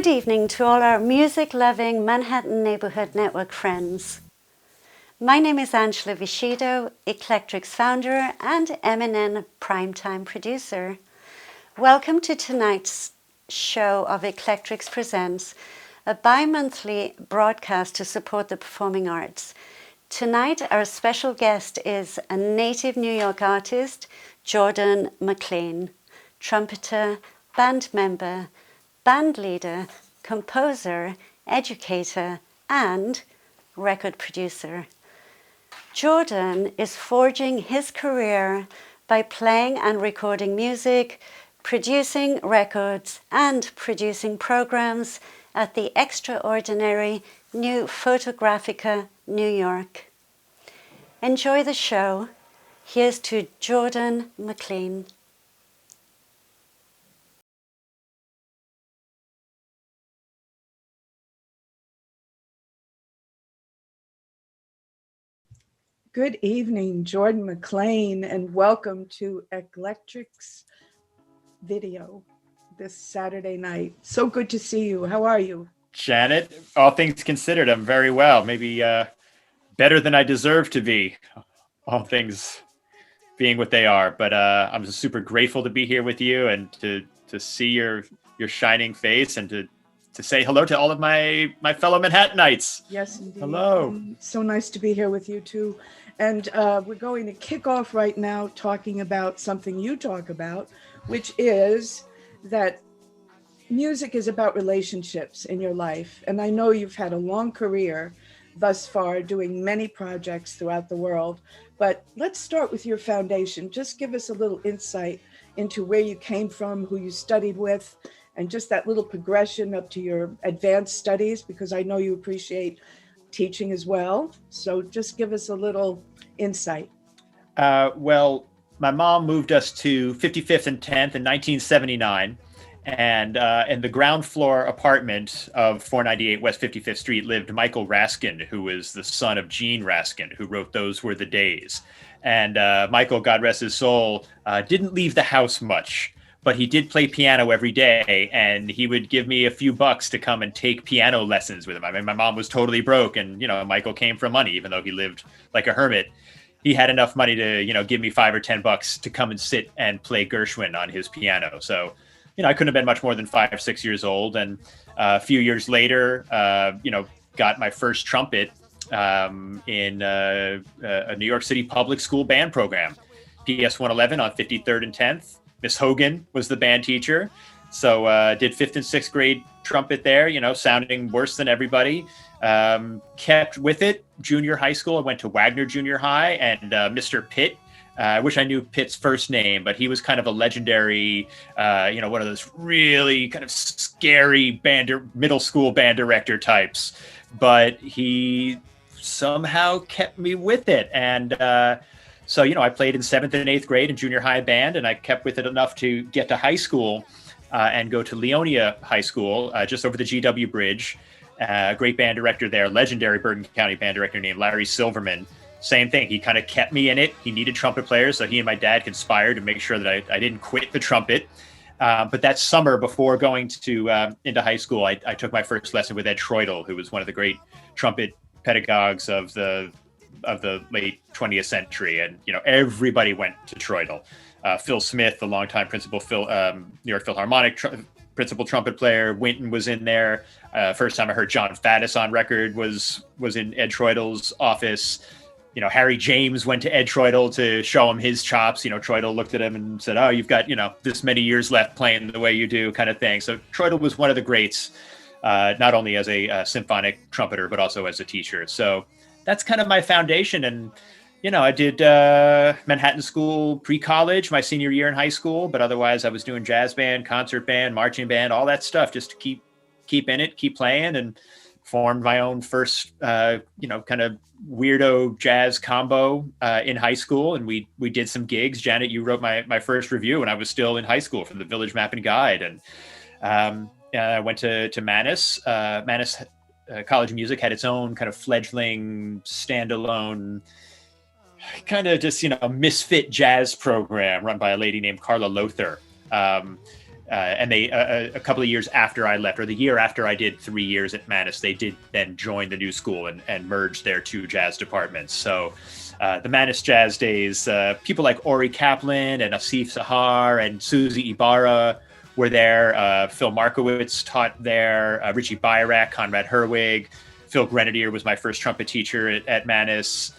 Good evening to all our music-loving Manhattan Neighborhood Network friends. My name is Angela Viscido, Eclectrix founder and eminent primetime producer. Welcome to tonight's show of Eclectrix Presents, a bi-monthly broadcast to support the performing arts. Tonight, our special guest is a native New York artist, Jordan-mclean, trumpeter, band member, bandleader, composer, educator, and record producer. Jordan is forging his career by playing and recording music, producing records, and producing programs at the extraordinary New Photographica, New York. Enjoy the show. Here's to Jordan-mclean. Good evening, Jordan-mclean, and welcome to Eclectrix Video this Saturday night. So good to see you. How are you? Janet, all things considered, I'm very well. Maybe better than I deserve to be, all things being what they are. But I'm just super grateful to be here with you and to see your shining face and to say hello to all of my fellow Manhattanites. Yes, indeed. Hello. So nice to be here with you too. And we're going to kick off right now talking about something you talk about, which is that music is about relationships in your life. And I know you've had a long career thus far doing many projects throughout the world, but let's start with your foundation. Just give us a little insight into where you came from, who you studied with, and just that little progression up to your advanced studies, because I know you appreciate teaching as well. So just give us a little insight. Well, my mom moved us to 55th and 10th in 1979. And in the ground floor apartment of 498 West 55th Street lived Michael Raskin, who was the son of Gene Raskin, who wrote Those Were the Days. And Michael, God rest his soul, didn't leave the house much. But he did play piano every day, and he would give me a few bucks to come and take piano lessons with him. I mean, my mom was totally broke, and, Michael came from money, even though he lived like a hermit. He had enough money to, give me $5 or $10 to come and sit and play Gershwin on his piano. So, I couldn't have been much more than 5 or 6 years old. And a few years later, got my first trumpet in a New York City public school band program, PS 111 on 53rd and 10th. Miss Hogan was the band teacher. So did 5th and 6th grade trumpet there, sounding worse than everybody. Kept with it. Junior high school, I went to Wagner Junior High, and Mr. Pitt, I wish I knew Pitt's first name, but he was kind of a legendary, one of those really kind of scary middle school band director types. But he somehow kept me with it. And so, I played in 7th and 8th grade in junior high band, and I kept with it enough to get to high school and go to Leonia High School, just over the GW Bridge. Great band director there, legendary Bergen County band director named Larry Silverman. Same thing. He kind of kept me in it. He needed trumpet players, so he and my dad conspired to make sure that I didn't quit the trumpet. But that summer, before going to into high school, I took my first lesson with Ed Troidel, who was one of the great trumpet pedagogues of the late 20th century. And, everybody went to Troidel. Phil Smith, the longtime principal New York Philharmonic principal trumpet player. Winton was in there. First time I heard John Faddis on record was in Ed Troidel's office. Harry James went to Ed Troidel to show him his chops. Troidel looked at him and said, "Oh, you've got, this many years left playing the way you do," kind of thing. So Troidel was one of the greats, not only as a symphonic trumpeter, but also as a teacher. So that's kind of my foundation. And, I did Manhattan School pre-college, my senior year in high school, but otherwise I was doing jazz band, concert band, marching band, all that stuff, just to keep in it, keep playing, and formed my own first, kind of weirdo jazz combo in high school. And we did some gigs. Janet, you wrote my first review when I was still in high school for the Village Map and Guide. And I went to Mannes. Mannes College of Music had its own kind of fledgling, standalone, kind of just, misfit jazz program run by a lady named Carla Lothar. And they a couple of years after I left, or the year after I did 3 years at Mannes, they did then join the new school and merge their two jazz departments. So the Mannes Jazz Days, people like Ori Kaplan and Asif Sahar and Susie Ibarra were there. Phil Markowitz taught there. Richie Byrak, Conrad Herwig. Phil Grenadier was my first trumpet teacher at Mannes.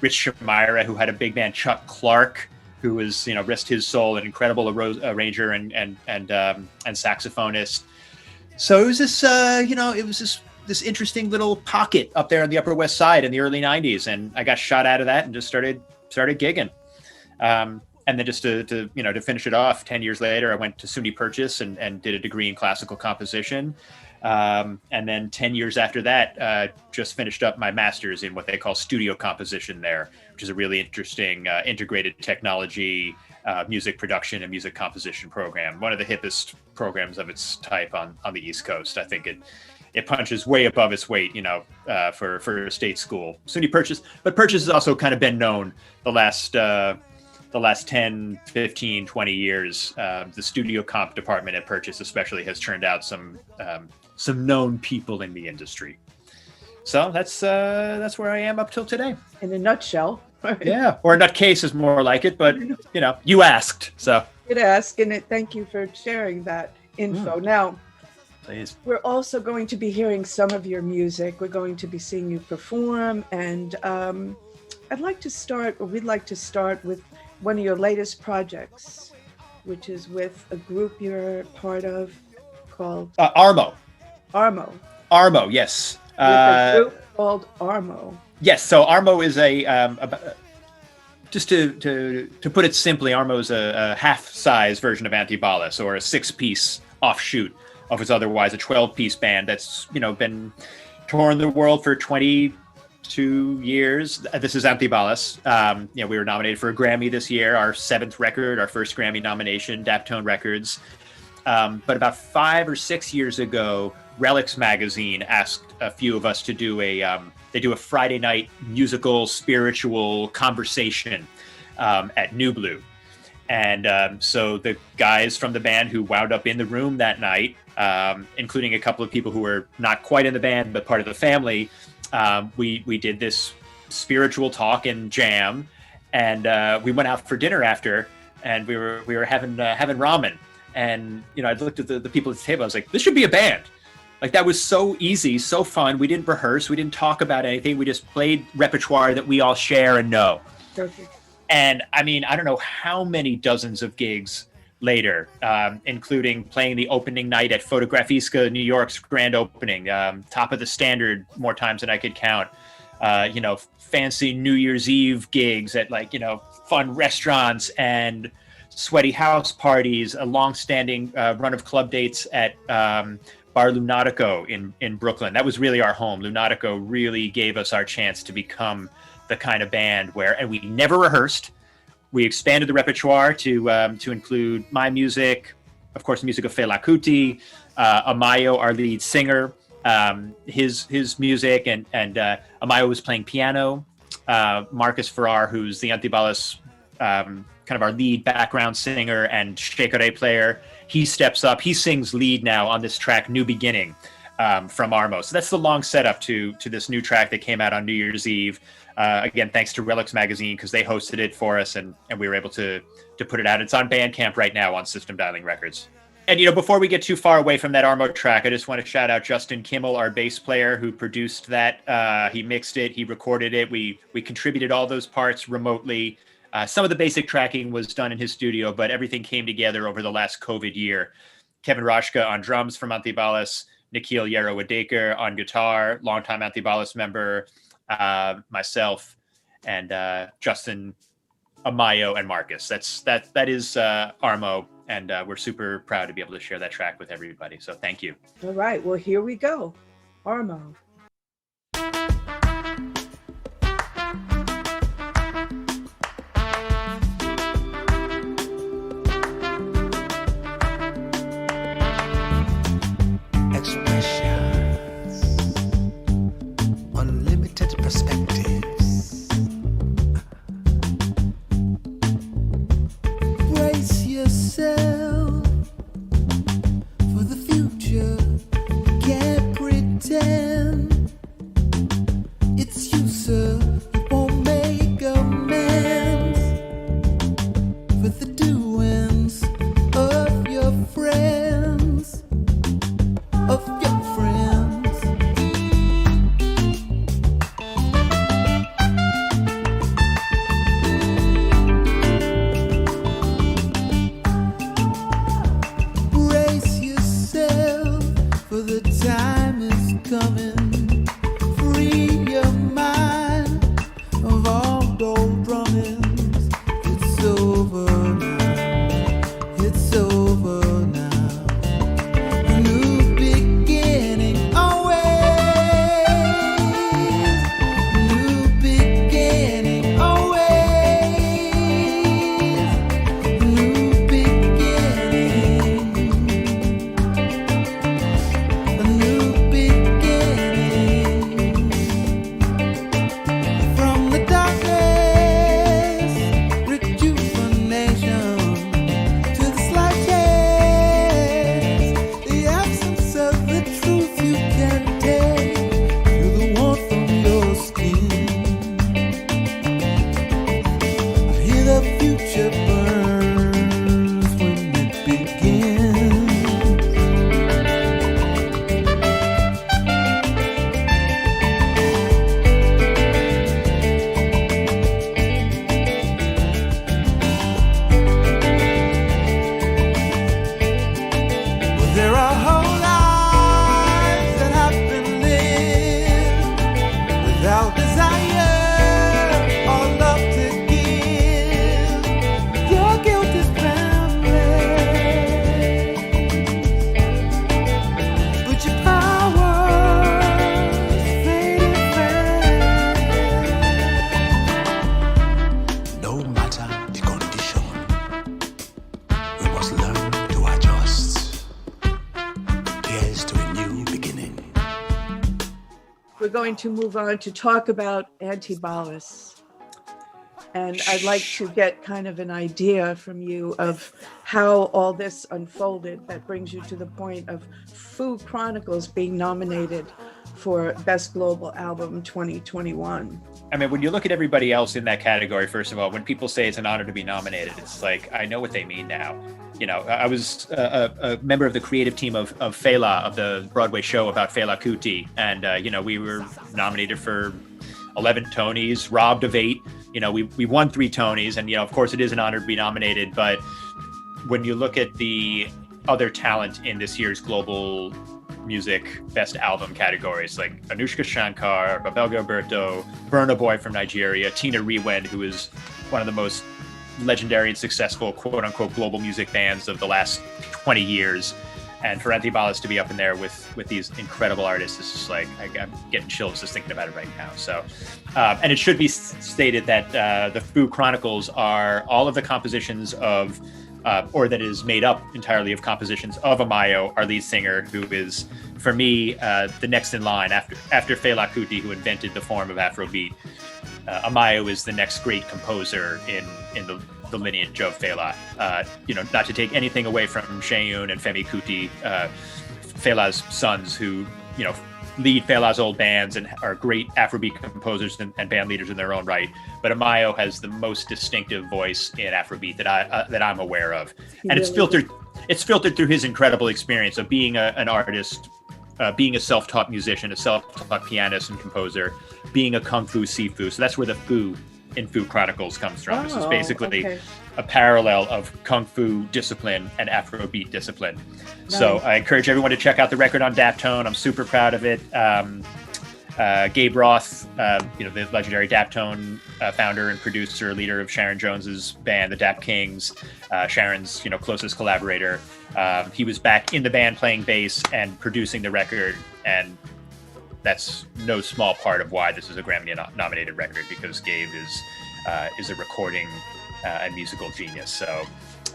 Rich Shamira, who had a big man, Chuck Clark, who was, rest his soul, an incredible arranger and saxophonist. So it was this, it was this interesting little pocket up there on the Upper West Side in the early '90s, and I got shot out of that and just started gigging. And then just to finish it off, 10 years later, I went to SUNY Purchase and did a degree in classical composition. And then 10 years after that, just finished up my master's in what they call studio composition there, which is a really interesting integrated technology, music production and music composition program. One of the hippest programs of its type on the East Coast. I think it punches way above its weight, for a state school. SUNY Purchase, but Purchase has also kind of been known the last 10, 15, 20 years. The studio comp department at Purchase especially has turned out some known people in the industry. So that's where I am up till today. In a nutshell. Yeah, or a nutcase is more like it, but you asked, so. Good ask, and thank you for sharing that info. Now, please. We're also going to be hearing some of your music. We're going to be seeing you perform, and we'd like to start with one of your latest projects, which is with a group you're part of called ARMO. ARMO, yes. With a group called ARMO. Yes, so ARMO is just to put it simply, ARMO is a half-size version of Antibalas, or a 6-piece offshoot of its otherwise a 12-piece band that's been touring the world for 22 years. This is Antibalas. We were nominated for a Grammy this year, our 7th record, our first Grammy nomination, Daptone Records. But about 5 or 6 years ago, Relics magazine asked a few of us to do they do a Friday night musical spiritual conversation at New Blue. And so the guys from the band who wound up in the room that night, including a couple of people who were not quite in the band but part of the family, we did this spiritual talk and jam, and we went out for dinner after, and we were having ramen. And I looked at the people at the table. I was like, this should be a band. Like, that was so easy, so fun. We didn't rehearse. We didn't talk about anything. We just played repertoire that we all share and know. Perfect. And I mean, I don't know how many dozens of gigs later, including playing the opening night at Fotografiska, New York's grand opening, top of the Standard more times than I could count. Fancy New Year's Eve gigs at fun restaurants and sweaty house parties, a long-standing run of club dates at Bar Lunatico in Brooklyn. That was really our home. Lunatico really gave us our chance to become the kind of band and we never rehearsed. We expanded the repertoire to include my music, of course, the music of Fela Kuti, Amayo, our lead singer, his music, and Amayo was playing piano. Marcus Farrar, who's the Antibalas kind of our lead background singer and Shekere player, he steps up. He sings lead now on this track, New Beginning, from ARMO. So that's the long setup to this new track that came out on New Year's Eve. Again, thanks to Relics magazine, because they hosted it for us, and we were able to put it out. It's on Bandcamp right now on System Dialing Records. And before we get too far away from that ARMO track, I just want to shout out Justin Kimmel, our bass player, who produced that. He mixed it, he recorded it. We contributed all those parts remotely. Some of the basic tracking was done in his studio, but everything came together over the last COVID year. Kevin Raczka on drums from Antibalas, Nikhil Yerawadeker on guitar, longtime Antibalas member, myself, and Justin, Amayo, and Marcus. That is ARMO, and we're super proud to be able to share that track with everybody. So thank you. All right, well, here we go. ARMO. Expressions, unlimited perspectives. Brace yourself we're going to move on to talk about Antibalas. And I'd like to get kind of an idea from you of how all this unfolded that brings you to the point of Foo Chronicles being nominated for Best Global Album 2021. I mean, when you look at everybody else in that category, first of all, when people say it's an honor to be nominated, it's like, I know what they mean now. You know, I was a member of the creative team of Fela, of the Broadway show about Fela Kuti. And, you know, we were nominated for 11 Tonys, robbed of 8. You know, we won 3 Tonys, and, you know, of course it is an honor to be nominated. But when you look at the other talent in this year's global music best album categories, like Anushka Shankar, Babel Gilberto, Burna Boy from Nigeria, Tina Rewen, who is one of the most legendary and successful quote unquote global music bands of the last 20 years. And for Antibalas to be up in there with these incredible artists is just like, I'm getting chills just thinking about it right now. So, and it should be stated that the Foo Chronicles are all of the compositions of, or that is made up entirely of compositions of Amayo, our lead singer, who is, for me, the next in line after Fela Kuti, who invented the form of Afrobeat. Amayo is the next great composer in the lineage of Fela. You know, not to take anything away from Seun and Femi Kuti, Fela's sons, who, you know, lead Fela's old bands and are great Afrobeat composers and band leaders in their own right. But Amayo has the most distinctive voice in Afrobeat that I'm aware of, and it's filtered through his incredible experience of being an artist, being a self-taught musician, a self-taught pianist and composer, being a Kung Fu Sifu. So that's where the Foo in Foo Chronicles comes from. This is basically a parallel of Kung Fu discipline and Afrobeat discipline. Nice. So I encourage everyone to check out the record on Daptone. I'm super proud of it. Gabe Roth, you know, the legendary Daptone founder and producer, leader of Sharon Jones's band, the Dap Kings, Sharon's, you know, closest collaborator. He was back in the band playing bass and producing the record, and that's no small part of why this is a Grammy-nominated record, because Gabe is a recording and musical genius. So,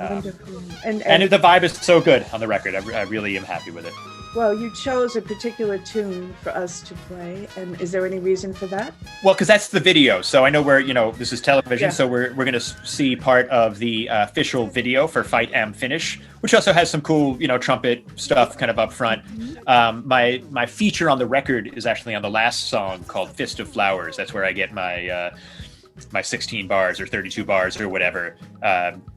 wonderful. And the vibe is so good on the record. I really am happy with it. Well, you chose a particular tune for us to play, and is there any reason for that? Well, because that's the video. So I know we're, you know, this is television, so we're going to see part of the official video for Fight Am Finish, which also has some cool, you know, trumpet stuff kind of up front. My feature on the record is actually on the last song called Fist of Flowers. That's where I get my 16 bars or 32 bars or whatever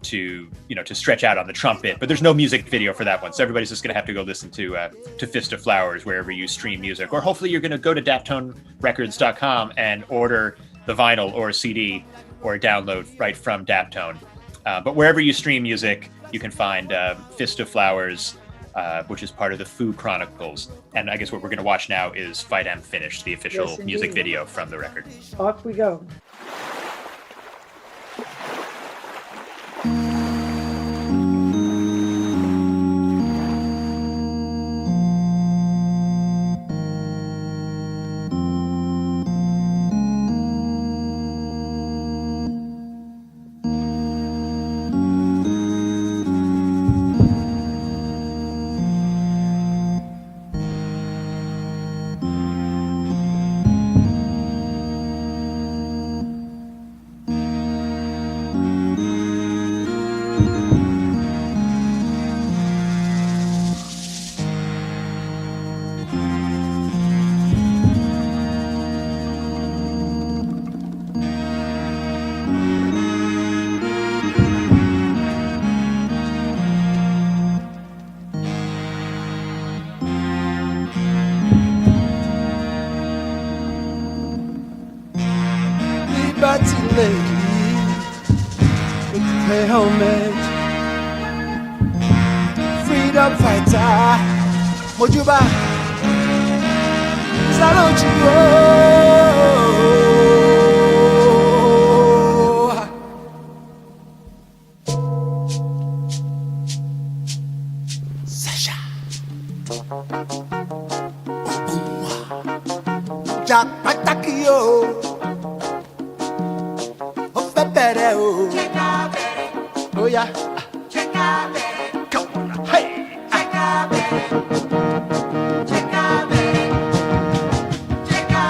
to stretch out on the trumpet. But there's no music video for that one, so everybody's just going to have to go listen to Fist of Flowers wherever you stream music, or hopefully you're going to go to daptonerecords.com and order the vinyl or CD or download right from Daptone. But wherever you stream music, you can find Fist of Flowers, which is part of the Foo Chronicles. And I guess what we're going to watch now is Fight Am Finish, the official music video from the record. Off we go. Pay homage, freedom fighter, Mojuba, Sasha, Jack Patakio. Oh yeah. Come on. Hey. Check out.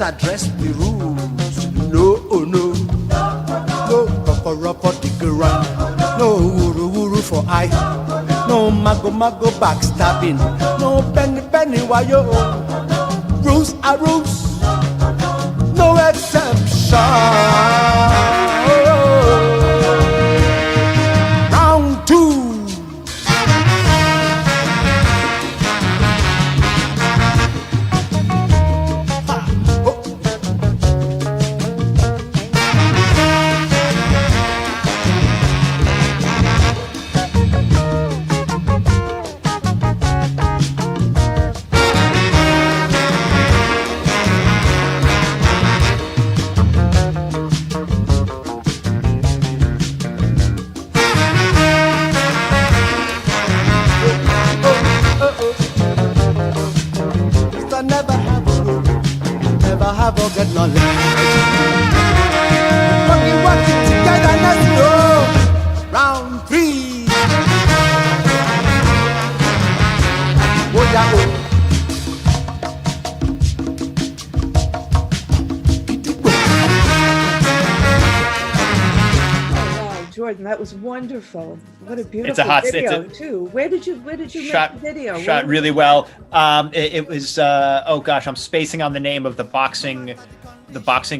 address the rules. No, oh no. No kokoro for the ground. No wuru wuru for eye. No mago mago backstabbing. No penny penny wayo. Rules are rules. No exception. Round two. Get knowledge. When we work it together, let's go. Round three. Oh yeah, oh. Wow, Jordan, that was wonderful. What a beautiful It's a hot video too. Where did you make the video? Shot really well. It was oh gosh, I'm spacing on the name of the boxing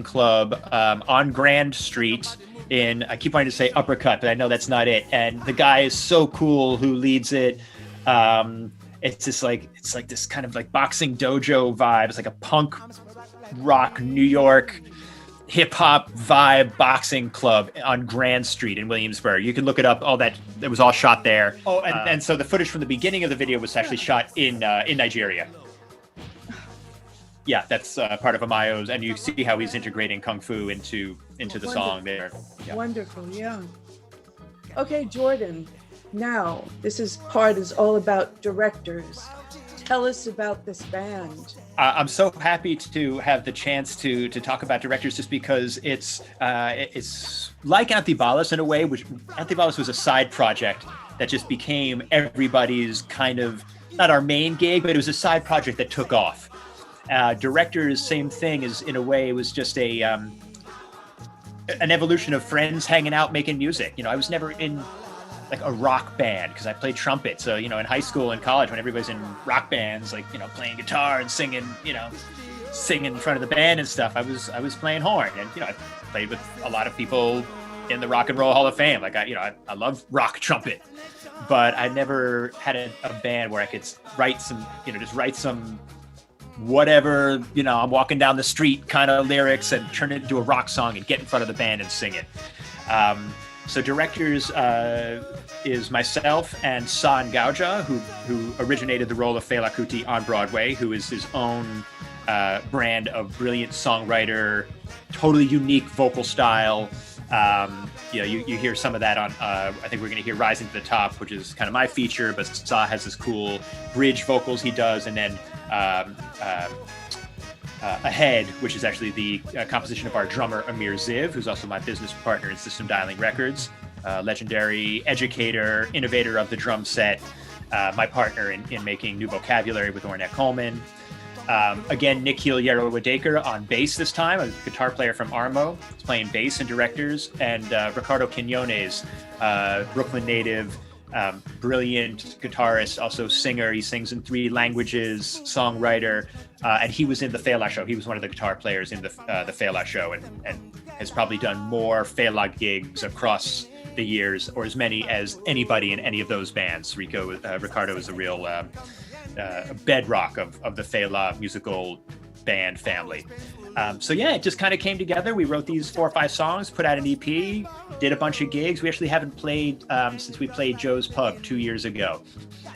club on Grand Street in, I keep wanting to say Uppercut, but I know that's not it. And the guy is so cool who leads it. It's like this kind of like boxing dojo vibe. It's like a punk rock New York hip hop vibe boxing club on Grand Street in Williamsburg. You can look it up. All that, it was all shot there. Oh, and so the footage from the beginning of the video was actually shot in Nigeria. Yeah, that's part of Amayo's, and you see how he's integrating kung fu into the song there. Yeah. Wonderful, yeah. Okay, Jordan. Now this part is all about directors. Tell us about this band. I'm so happy to have the chance to talk about directors, just because it's like Antibalas in a way, which Antibalas was a side project that just became everybody's kind of, not our main gig, but it was a side project that took off. Directors, same thing, is in a way, it was just an evolution of friends hanging out making music. You know, I was never in like a rock band because I played trumpet. So, you know, in high school and college, when everybody's in rock bands, like, you know, playing guitar and singing, you know, singing in front of the band and stuff, I was playing horn. And, you know, I played with a lot of people in the Rock and Roll Hall of Fame. Like, I love rock trumpet, but I never had a band where I could write some whatever, you know, I'm walking down the street kind of lyrics and turn it into a rock song and get in front of the band and sing it. So directors is myself and Sahr Ngaujah, who originated the role of Fela Kuti on Broadway, who is his own brand of brilliant songwriter, totally unique vocal style. You know, you hear some of that on, I think we're going to hear Rising to the Top, which is kind of my feature, but Sahr has this cool bridge vocals he does, and then Ahead, which is actually the composition of our drummer Amir Ziv, who's also my business partner in System Dialing Records, legendary educator, innovator of the drum set, my partner in making new vocabulary with Ornette Coleman. Again, Nikhil Yerawadeker on bass this time, a guitar player from ARMO. He's playing bass and directors, and Ricardo Quinones, Brooklyn native, brilliant guitarist, also singer. He sings in 3 languages, songwriter, and he was in the Fela show. He was one of the guitar players in the Fela show, and has probably done more Fela gigs across the years, or as many as anybody in any of those bands. Ricardo is a real bedrock of the Fela musical band family. So yeah, it just kind of came together. We wrote these 4 or 5 songs, put out an EP, did a bunch of gigs. We actually haven't played since we played Joe's Pub 2 years ago.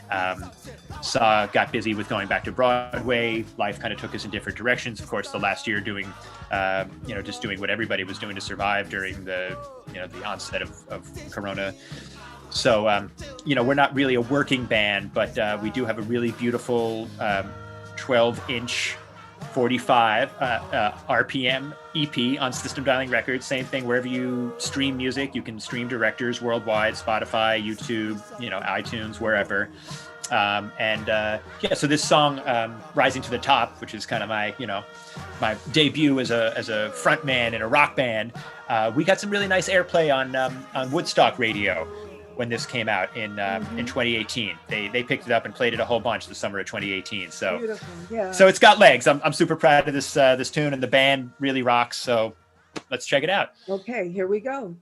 Got busy with going back to Broadway. Life kind of took us in different directions. Of course, the last year doing, just doing what everybody was doing to survive during the onset of Corona. So, we're not really a working band, but we do have a really beautiful 12-inch 45 RPM EP on System Dialing Records. Same thing, wherever you stream music, you can stream directors worldwide, Spotify, YouTube, iTunes, wherever. So this song, Rising to the Top, which is kind of my debut as a front man in a rock band, we got some really nice airplay on Woodstock radio when this came out in 2018. They picked it up and played it a whole bunch the summer of 2018. So Beautiful. Yeah. So it's got legs. I'm super proud of this tune, and the band really rocks. So let's check it out. Okay, here we go.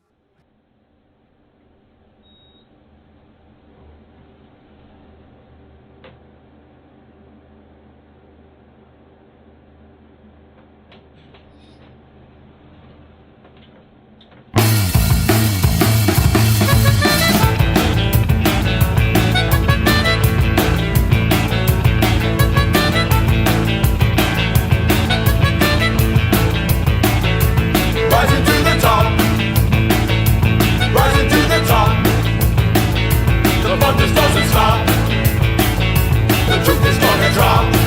Doesn't stop. The truth is gonna drop.